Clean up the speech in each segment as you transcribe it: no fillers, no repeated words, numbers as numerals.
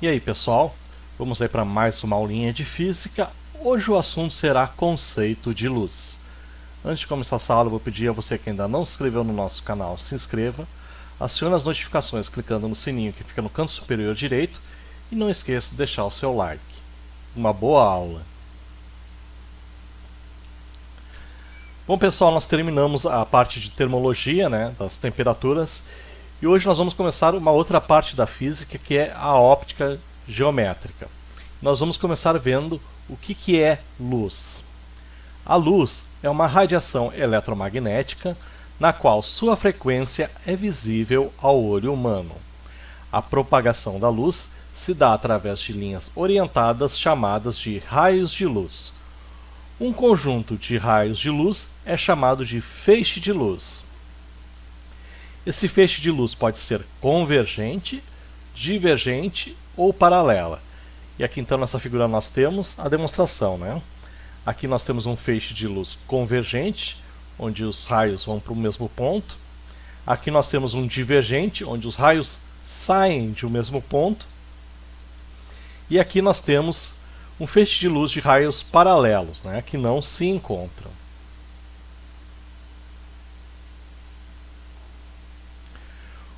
E aí pessoal, vamos aí para mais uma aulinha de física. Hoje o assunto será conceito de luz. Antes de começar essa aula, eu vou pedir a você que ainda não se inscreveu no nosso canal, se inscreva, acione as notificações clicando no sininho que fica no canto superior direito e não esqueça de deixar o seu like. Uma boa aula! Bom pessoal, nós terminamos a parte de termologia, das temperaturas, e hoje nós vamos começar uma outra parte da física, que é a óptica geométrica. Nós vamos começar vendo o que é luz. A luz é uma radiação eletromagnética na qual sua frequência é visível ao olho humano. A propagação da luz se dá através de linhas orientadas chamadas de raios de luz. Um conjunto de raios de luz é chamado de feixe de luz. Esse feixe de luz pode ser convergente, divergente ou paralela. E aqui então nessa figura nós temos a demonstração, Aqui nós temos um feixe de luz convergente, onde os raios vão para o mesmo ponto. Aqui nós temos um divergente, onde os raios saem de um mesmo ponto. E aqui nós temos um feixe de luz de raios paralelos, que não se encontram.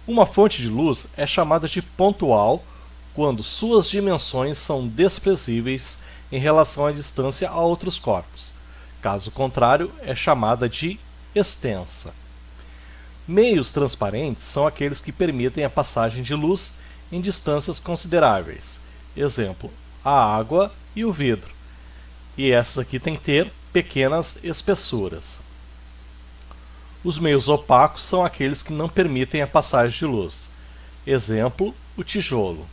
Uma fonte de luz é chamada de pontual quando suas dimensões são desprezíveis em relação à distância a outros corpos. Caso contrário, é chamada de extensa. Meios transparentes são aqueles que permitem a passagem de luz em distâncias consideráveis. Exemplo, a água e o vidro. E essas aqui têm que ter pequenas espessuras. Os meios opacos são aqueles que não permitem a passagem de luz. Exemplo, o tijolo.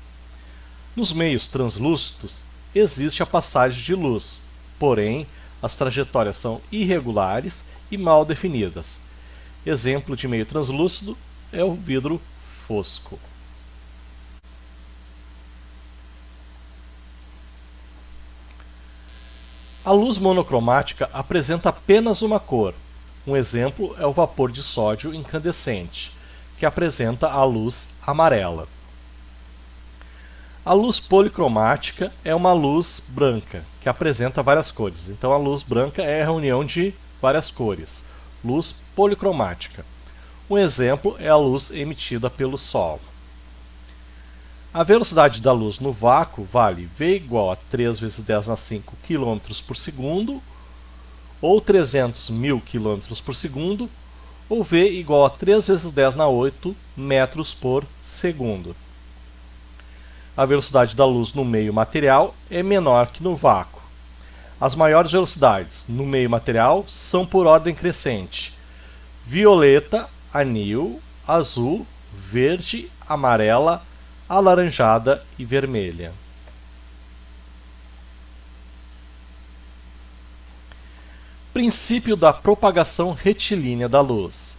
Nos meios translúcidos existe a passagem de luz, porém as trajetórias são irregulares e mal definidas. Exemplo de meio translúcido é o vidro fosco. A luz monocromática apresenta apenas uma cor. Um exemplo é o vapor de sódio incandescente, que apresenta a luz amarela. A luz policromática é uma luz branca, que apresenta várias cores. Então a luz branca é a reunião de várias cores. Luz policromática. Um exemplo é a luz emitida pelo Sol. A velocidade da luz no vácuo vale V igual a 3 vezes 10 na 5 km por segundo, ou 300 mil km por segundo, ou V igual a 3 vezes 10 na 8 metros por segundo. A velocidade da luz no meio material é menor que no vácuo. As maiores velocidades no meio material são por ordem crescente: violeta, anil, azul, verde, amarela, alaranjada e vermelha. Princípio da propagação retilínea da luz.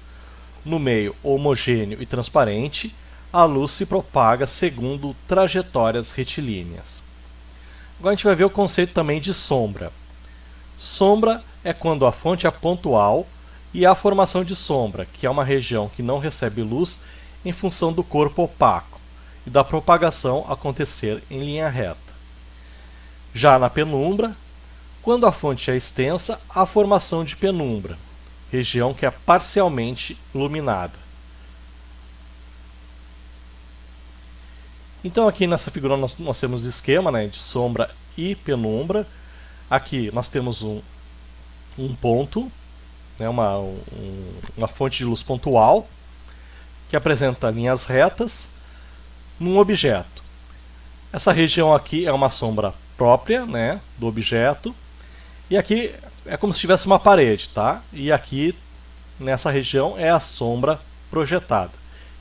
No meio homogêneo e transparente, a luz se propaga segundo trajetórias retilíneas. Agora a gente vai ver o conceito também de sombra. Sombra é quando a fonte é pontual e há formação de sombra, que é uma região que não recebe luz em função do corpo opaco e da propagação acontecer em linha reta. Já na penumbra, quando a fonte é extensa, há formação de penumbra, região que é parcialmente iluminada. Então aqui nessa figura nós temos o esquema de sombra e penumbra. Aqui nós temos um ponto, uma fonte de luz pontual, que apresenta linhas retas num objeto. Essa região aqui é uma sombra própria do objeto, e aqui é como se tivesse uma parede, E aqui nessa região é a sombra projetada,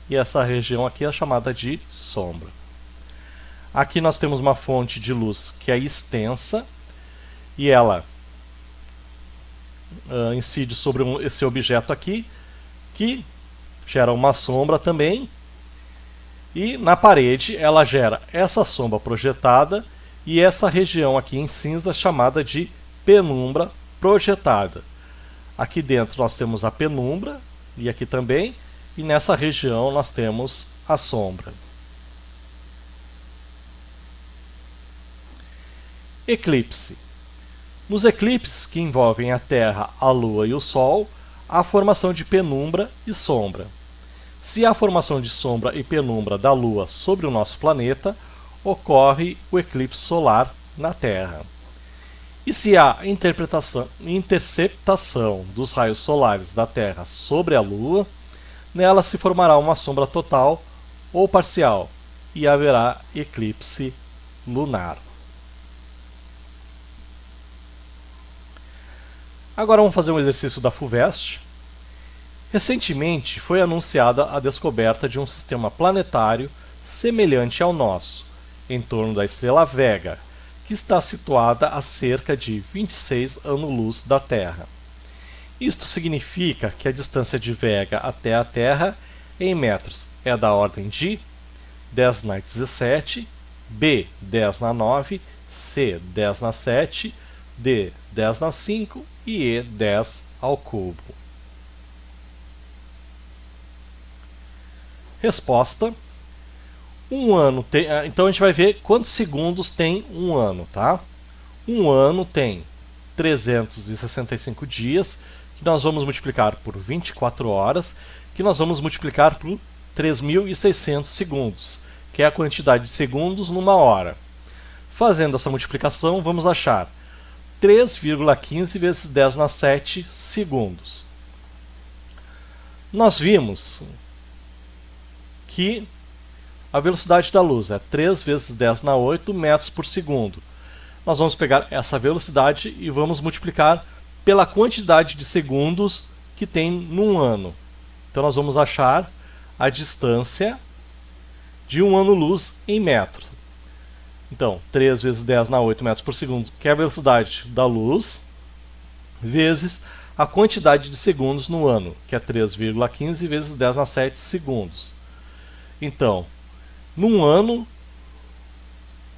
e essa região aqui é chamada de sombra. Aqui nós temos uma fonte de luz que é extensa, e ela incide sobre esse objeto aqui, que gera uma sombra também, e na parede ela gera essa sombra projetada e essa região aqui em cinza chamada de penumbra projetada. Aqui dentro nós temos a penumbra, e aqui também, e nessa região nós temos a sombra. Eclipse. Nos eclipses que envolvem a Terra, a Lua e o Sol, há a formação de penumbra e sombra. Se há formação de sombra e penumbra da Lua sobre o nosso planeta, ocorre o eclipse solar na Terra. E se há interceptação dos raios solares da Terra sobre a Lua, nela se formará uma sombra total ou parcial e haverá eclipse lunar. Agora vamos fazer um exercício da FUVEST. Recentemente foi anunciada a descoberta de um sistema planetário semelhante ao nosso, em torno da estrela Vega, que está situada a cerca de 26 anos-luz da Terra. Isto significa que a distância de Vega até a Terra, em metros, é da ordem de 10 na 17, B 10 na 9, C 10 na 7, D 10 na 5 e E 10 ao cubo. Resposta. Um ano tem, então a gente vai ver quantos segundos tem um ano, tá? Um ano tem 365 dias, que nós vamos multiplicar por 24 horas, que nós vamos multiplicar por 3.600 segundos, que é a quantidade de segundos numa hora. Fazendo essa multiplicação, vamos achar 3,15 vezes 10 na 7 segundos. Nós vimos que a velocidade da luz é 3 vezes 10 na 8 metros por segundo. Nós vamos pegar essa velocidade e vamos multiplicar pela quantidade de segundos que tem num ano. Então nós vamos achar a distância de um ano-luz em metros. Então, 3 vezes 10 na 8 metros por segundo, que é a velocidade da luz, vezes a quantidade de segundos no ano, que é 3,15 vezes 10 na 7 segundos. Então, num ano,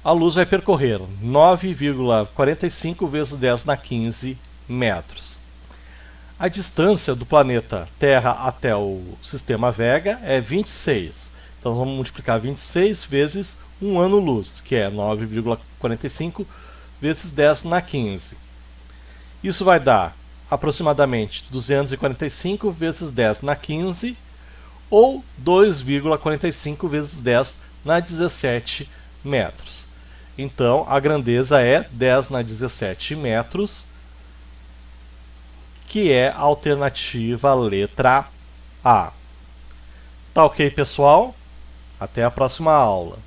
a luz vai percorrer 9,45 vezes 10 na 15 metros. A distância do planeta Terra até o sistema Vega é 26. Então vamos multiplicar 26 vezes um ano-luz, que é 9,45 vezes 10 na 15. Isso vai dar aproximadamente 245 vezes 10 na 15, ou 2,45 vezes 10 na 17 metros. Então, a grandeza é 10 na 17 metros, que é a alternativa letra A. Tá ok, pessoal? Até a próxima aula.